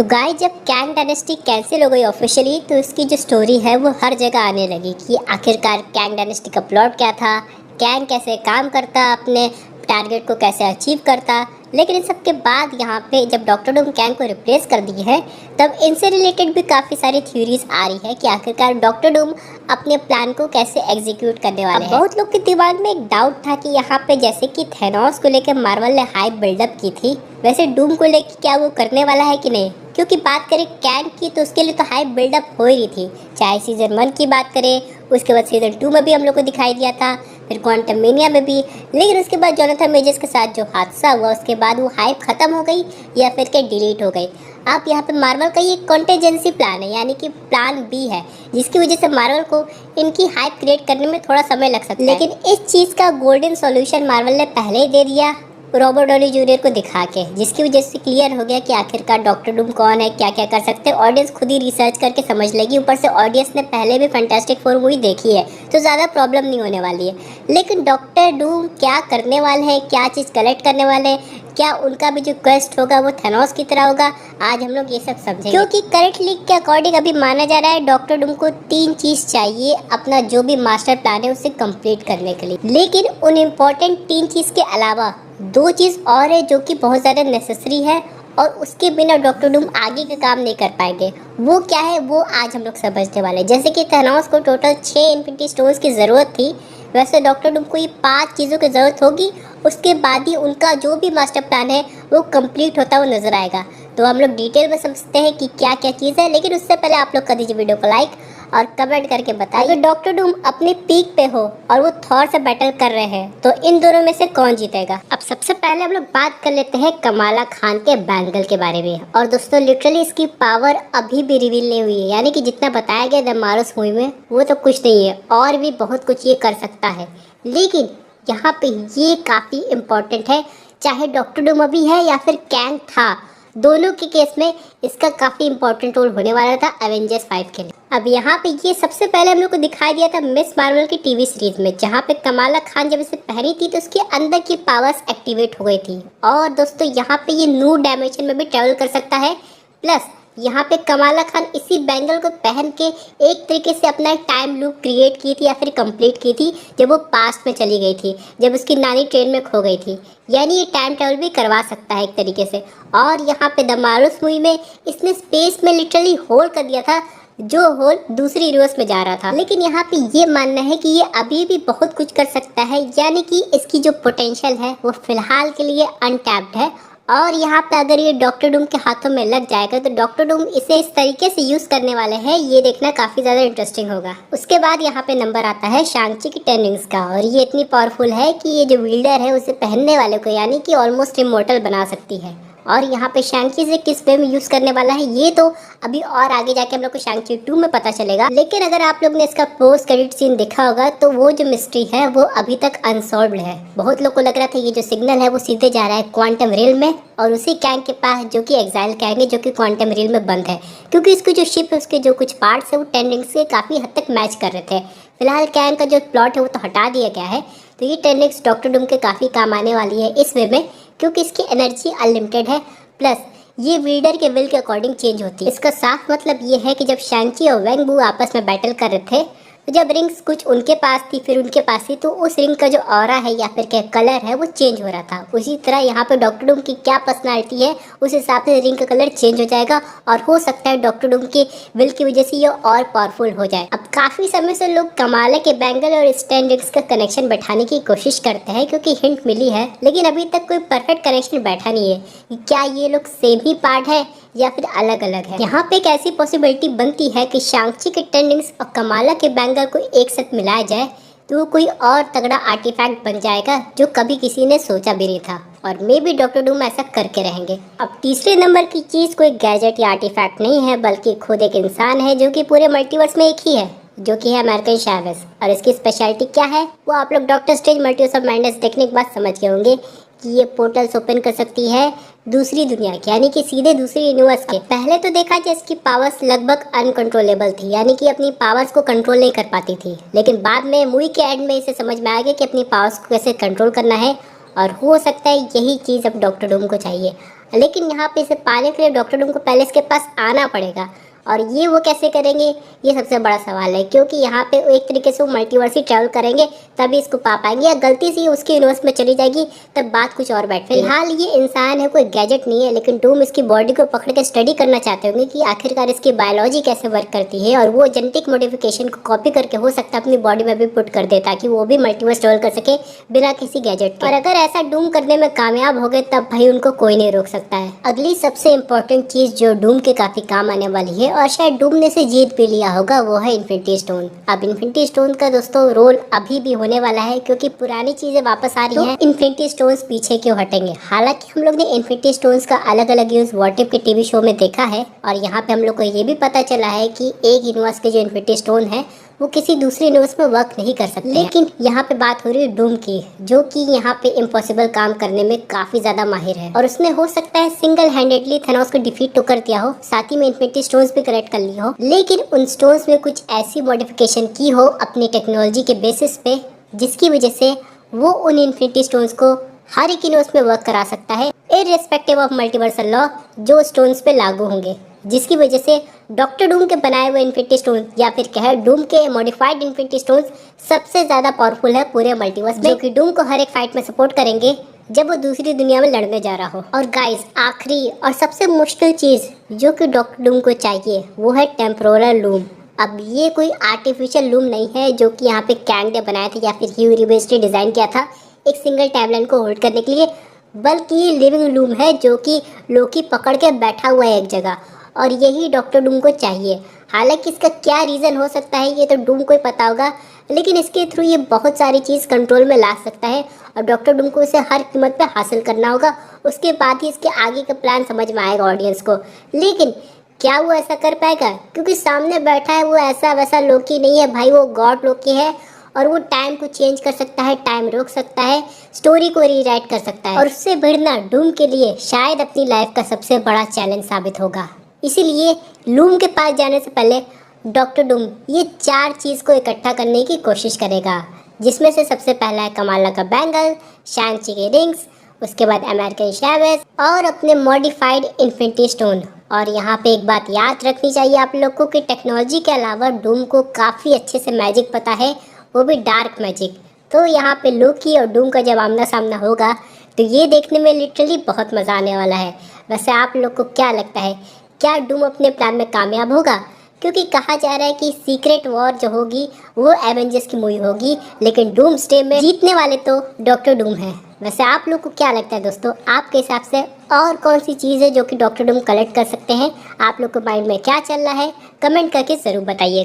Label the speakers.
Speaker 1: तो गाइस, जब Kang dynasty cancel हो गई ऑफिशियली, तो इसकी जो स्टोरी है वो हर जगह आने लगी कि आखिरकार कैंग डायनेस्टी का प्लॉट क्या था, कैंग कैसे काम करता, अपने टारगेट को कैसे अचीव करता। लेकिन इन सब के बाद यहाँ पे जब डॉक्टर डूम कैंग को रिप्लेस कर दी है, तब इनसे रिलेटेड भी काफ़ी सारी थ्योरीज आ रही है कि आखिरकार डॉक्टर डूम अपने प्लान को कैसे एग्जीक्यूट करने वाले हैं। बहुत लोग के दिमाग में एक डाउट था कि यहाँ पे जैसे कि थेनोस को लेकर मार्वल ने हाइप बिल्डअप की थी, वैसे डूम को लेकर क्या वो करने वाला है कि नहीं। क्योंकि बात करें कैंग की, तो उसके लिए तो हाइप बिल्डअप हो ही रही थी। चाहे सीजन 1 की बात करें, उसके बाद सीजन 2 में भी हम लोग को दिखाई दिया था, फिर क्वांटममेनिया में भी। लेकिन उसके बाद जोनाथन मेजर्स के साथ जो हादसा हुआ, उसके बाद वो हाइप खत्म हो गई या फिर के डिलीट हो गई। आप यहाँ पे मार्वल का ये कॉन्टेजेंसी प्लान है, यानी कि प्लान बी है, जिसकी वजह से मार्वल को इनकी हाइप क्रिएट करने में थोड़ा समय लग सकता है। लेकिन इस चीज़ का गोल्डन सॉल्यूशन मार्वल ने पहले ही दे दिया रॉबर्ट डॉनी जूनियर को दिखा के, जिसकी वजह से क्लियर हो गया कि आखिरकार डॉक्टर डूम कौन है, क्या क्या कर सकते हैं। ऑडियंस खुद ही रिसर्च करके समझ लेगी। ऊपर से ऑडियंस ने पहले भी फैंटास्टिक फोर मूवी देखी है, तो ज़्यादा प्रॉब्लम नहीं होने वाली है। लेकिन डॉक्टर डूम क्या करने वाले हैं, क्या चीज़ कलेक्ट करने वाले हैं, क्या उनका भी जो क्वेस्ट होगा वो थेनोस की तरह होगा, आज हम लोग ये सब समझेंगे। क्योंकि करंट लीक के अकॉर्डिंग अभी माना जा रहा है डॉक्टर डूम को 3 चीज़ चाहिए अपना जो भी मास्टर प्लान है उसे कंप्लीट करने के लिए। लेकिन उन इम्पोर्टेंट 3 चीज़ के अलावा 2 चीज़ और है जो कि बहुत ज़्यादा नेसेसरी है, और उसके बिना डॉक्टर डूम आगे का काम नहीं कर पाएंगे। वो क्या है, वो आज हम लोग समझने वाले हैं। जैसे कि थेनोस को टोटल 6 इन्फिनिटी स्टोन्स की ज़रूरत थी, वैसे डॉक्टर डूम को ये 5 चीज़ों की ज़रूरत होगी। उसके बाद ही उनका जो भी मास्टर प्लान है वो कंप्लीट होता हुआ नजर आएगा। तो हम लोग डिटेल में समझते हैं कि क्या क्या चीज़ है। लेकिन उससे पहले आप लोग कर दीजिए वीडियो को लाइक और कमेंट करके बताइए, अगर डॉक्टर डूम अपने पीक पे हो और वो थॉर से बैटल कर रहे हैं, तो इन दोनों में से कौन जीतेगा। अब सबसे पहले हम लोग बात कर लेते हैं कमाला खान के बैंगल के बारे में। और दोस्तों, लिटरली इसकी पावर अभी भी रिवील नहीं हुई है, यानी कि जितना बताया गया द मार्वल्स मूवी में वो तो कुछ नहीं है, और भी बहुत कुछ ये कर सकता है। लेकिन यहाँ पे ये काफ़ी इम्पोर्टेंट है, चाहे डॉक्टर डूम अभी है या फिर कैंग था, दोनों के केस में इसका काफ़ी इंपॉर्टेंट रोल होने वाला था एवेंजर्स 5 के लिए। अब यहाँ पे ये सबसे पहले हम लोग को दिखाई दिया था मिस मार्वल की टीवी सीरीज में, जहाँ पे कमाला खान जब इसे पहनी थी तो उसके अंदर की पावर्स एक्टिवेट हो गई थी। और दोस्तों, यहाँ पे ये न्यू डायमेंशन में भी ट्रेवल कर सकता है। प्लस यहाँ पे कमाला खान इसी बैंगल को पहन के एक तरीके से अपना एक टाइम लूप क्रिएट की थी या फिर कंप्लीट की थी, जब वो पास्ट में चली गई थी, जब उसकी नानी ट्रेन में खो गई थी। यानी ये टाइम ट्रेवल भी करवा सकता है एक तरीके से। और यहाँ पे द मार्वल्स मूवी में इसने स्पेस में लिटरली होल कर दिया था, जो होल दूसरी यूनिवर्स में जा रहा था। लेकिन यहाँ पे ये मानना है कि ये अभी भी बहुत कुछ कर सकता है, यानी कि इसकी जो पोटेंशियल है वो फिलहाल के लिए अनटैप्ड है। और यहाँ पे अगर ये डॉक्टर डूम के हाथों में लग जाएगा तो डॉक्टर डूम इसे इस तरीके से यूज़ करने वाले हैं, ये देखना काफ़ी ज़्यादा इंटरेस्टिंग होगा। उसके बाद यहाँ पे नंबर आता है शांग-ची की 10 रिंग्स का, और ये इतनी पावरफुल है कि ये जो विल्डर है उसे पहनने वाले को यानी कि ऑलमोस्ट इमॉर्टल बना सकती है। और यहाँ पे शांग-ची से किस वे में यूज़ करने वाला है ये तो अभी और आगे जाके हम लोग को शांग-ची 2 में पता चलेगा। लेकिन अगर आप लोग ने इसका पोस्ट क्रेडिट सीन देखा होगा तो वो जो मिस्ट्री है वो अभी तक अनसॉल्व्ड है। बहुत लोग को लग रहा था ये जो सिग्नल है वो सीधे जा रहा है क्वांटम रियल में, और उसी कैंग के पास जो कि एग्जाइल कैंग है, जो कि क्वांटम रियल में बंद है। क्योंकि इसकी जो शिप है उसके जो कुछ पार्ट्स है वो 10 रिंग्स से काफ़ी हद तक मैच कर रहे थे। फिलहाल कैंग का जो प्लॉट है वो तो हटा दिया गया है, तो ये 10 रिंग्स डॉक्टर डूम के काफ़ी काम आने वाली है इस वे में, क्योंकि इसकी एनर्जी अनलिमिटेड है। प्लस ये वील्डर के विल के अकॉर्डिंग चेंज होती है। इसका साफ मतलब ये है कि जब शांग-ची और वेंग बू आपस में बैटल कर रहे थे, तो जब रिंग्स कुछ उनके पास थी फिर उनके पास थी, तो उस रिंग का जो ऑरा है या फिर क्या कलर है वो चेंज हो रहा था। उसी तरह यहाँ पे डॉक्टर डूम की क्या पर्सनालिटी है उस हिसाब से रिंग का कलर चेंज हो जाएगा, और हो सकता है डॉक्टर डूम के विल की वजह से ये और पावरफुल हो जाए। अब काफ़ी समय से लोग कमाला के बैंगल और स्टैन रिंग्स का कनेक्शन बैठाने की कोशिश करते हैं, क्योंकि हिंट मिली है, लेकिन अभी तक कोई परफेक्ट कनेक्शन बैठा नहीं है। क्या ये लोग सेम ही पार्ट है या फिर अलग अलग है। यहाँ पे एक ऐसी पॉसिबिलिटी बनती है कि शांग-ची के 10 रिंग्स और कमाला के बैंगल को एक साथ मिलाया जाए तो वो कोई और तगड़ा आर्टिफैक्ट बन जाएगा जो कभी किसी ने सोचा भी नहीं था, और मे बी डॉक्टर डूम ऐसा करके रहेंगे। अब तीसरे नंबर की चीज़ कोई गैजेट या आर्टिफैक्ट नहीं है, बल्कि खुद एक इंसान है जो कि पूरे मल्टीवर्स में एक ही है, जो कि है अमेरिकन चैवेज़। और इसकी स्पेशलिटी क्या है वो आप लोग doctor strange multiverse of madness देखने के बाद समझ गए होंगे कि ये पोर्टल्स ओपन कर सकती है दूसरी दुनिया की, यानी कि सीधे दूसरी यूनिवर्स के। पहले तो देखा जाए इसकी पावर्स लगभग अनकंट्रोलेबल थी, यानी कि अपनी पावर्स को कंट्रोल नहीं कर पाती थी। लेकिन बाद में मूवी के एंड में इसे समझ में आ गया कि अपनी पावर्स को कैसे कंट्रोल करना है, और हो सकता है यही चीज़ अब डॉक्टर डूम को चाहिए, लेकिन यहाँ पे इसे पाने के लिए डॉक्टर डूम को पहले इसके पास आना पड़ेगा। और ये वो कैसे करेंगे, ये सबसे बड़ा सवाल है, क्योंकि यहाँ पे एक तरीके से वो मल्टीवर्स ही ट्रैवल करेंगे तभी इसको पा पाएंगे, या गलती से उसके यूनिवर्स में चली जाएगी तब बात कुछ और बैठ। फिलहाल ये इंसान है, कोई गैजेट नहीं है, लेकिन डूम इसकी बॉडी को पकड़ के स्टडी करना चाहते होंगे कि आखिरकार इसकी बायोलॉजी कैसे वर्क करती है, और वो जेनेटिक मॉडिफिकेशन को कॉपी करके हो सकता है अपनी बॉडी में भी पुट कर दे, ताकि वो भी मल्टीवर्स ट्रैवल कर सके बिना किसी गैजेट के। और अगर ऐसा डूम करने में कामयाब हो गए तब भाई उनको कोई नहीं रोक सकता है। अगली सबसे इम्पोर्टेंट चीज़ जो डूम के काफ़ी काम आने वाली है, और शायद डूम ने से जीत भी लिया होगा, वो है इन्फिनिटी स्टोन। अब इन्फिनिटी स्टोन का दोस्तों रोल अभी भी होने वाला है, क्योंकि पुरानी चीजें वापस आ रही हैं। इन्फिनिटी स्टोन्स पीछे क्यों हटेंगे। हालांकि हम लोग ने इन्फिनिटी स्टोन्स का अलग अलग यूज व्हाट इफ के टीवी शो में देखा है, और यहाँ पे हम लोग को ये भी पता चला है कि एक यूनिवर्स के जो इन्फिनिटी स्टोन है वो किसी दूसरे यूनिवर्स में वर्क नहीं कर सकते। लेकिन यहाँ पे बात हो रही है डूम की, जो कि यहाँ पे इम्पॉसिबल काम करने में काफी ज्यादा माहिर है, और उसने हो सकता है सिंगल हैंडेडली थेनोस को डिफीट तो कर दिया हो, साथ ही में इन्फिनिटी स्टोन्स भी कलेक्ट कर ली हो, लेकिन उन स्टोन्स में कुछ ऐसी मॉडिफिकेशन की हो अपनी टेक्नोलॉजी के बेसिस पे, जिसकी वजह से वो उन इन्फिनिटी स्टोन्स को हर एक यूनिवर्स में वर्क करा सकता है, इररिस्पेक्टिव ऑफ मल्टीवर्सल लॉ जो स्टोन्स पे लागू होंगे, जिसकी वजह से डॉक्टर डूम के बनाए हुए इन्फिनिटी स्टोन, या फिर कहे डूम के मॉडिफाइड इन्फिनिटी स्टोन्स सबसे ज्यादा पावरफुल है पूरे मल्टीवर्स में, जो कि डूम को हर एक फाइट में सपोर्ट करेंगे जब वो दूसरी दुनिया में लड़ने जा रहा हो। और गाइस, आखिरी और सबसे मुश्किल चीज जो कि डॉक्टर डूम को चाहिए वो है टेम्पोरल लूम। अब ये कोई आर्टिफिशियल लूम नहीं है जो कि यहाँ पे कैंग ने बनाया था या फिर ह्यू रिवेज ने डिजाइन किया था एक सिंगल टाइमलाइन को होल्ड करने के लिए, बल्कि ये लिविंग लूम है जो कि लोकी पकड़ के बैठा हुआ है एक जगह, और यही डॉक्टर डूम को चाहिए। हालांकि इसका क्या रीज़न हो सकता है ये तो डूम को ही पता होगा, लेकिन इसके थ्रू ये बहुत सारी चीज़ कंट्रोल में ला सकता है, और डॉक्टर डूम को इसे हर कीमत पे हासिल करना होगा। उसके बाद ही इसके आगे का प्लान समझ में आएगा ऑडियंस को। लेकिन क्या वो ऐसा कर पाएगा, क्योंकि सामने बैठा है वो ऐसा वैसा लोकी नहीं है भाई, वो गॉड लोकी है, और वो टाइम को चेंज कर सकता है, टाइम रोक सकता है, स्टोरी को रीराइट कर सकता है, और उससे भिड़ना डूम के लिए शायद अपनी लाइफ का सबसे बड़ा चैलेंज साबित होगा। इसीलिए लूम के पास जाने से पहले डॉक्टर डूम ये 4 चीज़ को इकट्ठा करने की कोशिश करेगा, जिसमें से सबसे पहला है कमाला का बैंगल, शैंग-ची के रिंग्स, उसके बाद अमेरिकन शैवेज और अपने मॉडिफाइड इन्फिनिटी स्टोन। और यहाँ पे एक बात याद रखनी चाहिए आप लोग को कि टेक्नोलॉजी के अलावा डूम को काफ़ी अच्छे से मैजिक पता है, वो भी डार्क मैजिक। तो यहाँ पे लोकी और डूम का जब आमना सामना होगा तो ये देखने में लिटरली बहुत मज़ा आने वाला है। वैसे आप लोग को क्या लगता है, क्या डूम अपने प्लान में कामयाब होगा? क्योंकि कहा जा रहा है कि सीक्रेट वॉर जो होगी वो एवेंजर्स की मूवी होगी, लेकिन डूम्सडे में जीतने वाले तो डॉक्टर डूम है। वैसे आप लोग को क्या लगता है दोस्तों, आपके हिसाब से और कौन सी चीज़ है जो कि डॉक्टर डूम कलेक्ट कर सकते हैं? आप लोग के माइंड में क्या चल रहा है, कमेंट करके ज़रूर बताइएगा।